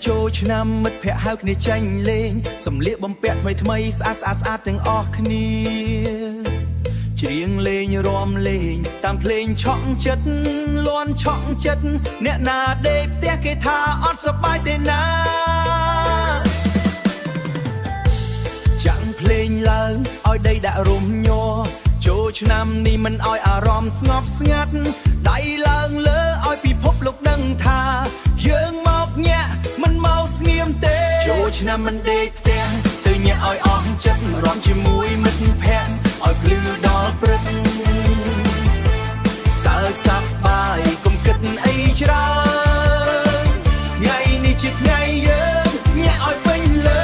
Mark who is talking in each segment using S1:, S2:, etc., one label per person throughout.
S1: ចូលឆ្នាំមិត្តភ័ក្តិហៅគ្នាចាញ់លេងសំលៀកបំពាក់ថ្មីថ្មីស្អាតទាំងអស់គ្នាច្រៀងលេងរាំលេងតាមភ្លេងឆក់ចិត្តលន់ឆក់ចិត្តអ្នកណាដេកផ្ទះគេថាអត់សប្បាយទេណាចាំងភ្លេងឡើងឲ្យដីដាក់រំញ័រចូលឆ្នាំនេះមិនឲ្យអារម្មណ៍ស្ងប់ស្ងាត់ដៃឡើងលើឲ្យពិភពលោកដឹងថាយើងមកញាក់មិនមកស្ងៀមទេចូលឆ្នាំមិនដេកផ្ទះទៅញាក់ឲ្យអស់ចិត្តរំជាមួយមិត្តភក្តិឲ្យភ្លឺដល់ព្រឹកសើចសប្បាយកុំគិតអីច្រើនថ្ងៃនេះជាថ្ងៃយើងញាក់ឲ្យពេញលើ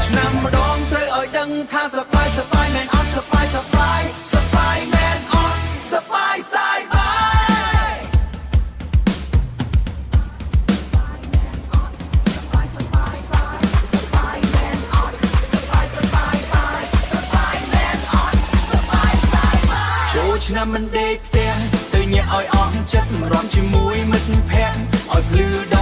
S1: ឆ្នាំម្ដងត្រូវឲ្យដឹងថាសប្បាយមែនអត់សប្បាយមែនអត់សប្បាយសាយបាយចូលឆ្នាំមិនដេកផ្ទះទៅញាក់ឲ្យអស់ចិត្តរំជាមួយមិត្តភក្តិឲ្យភ្លឺ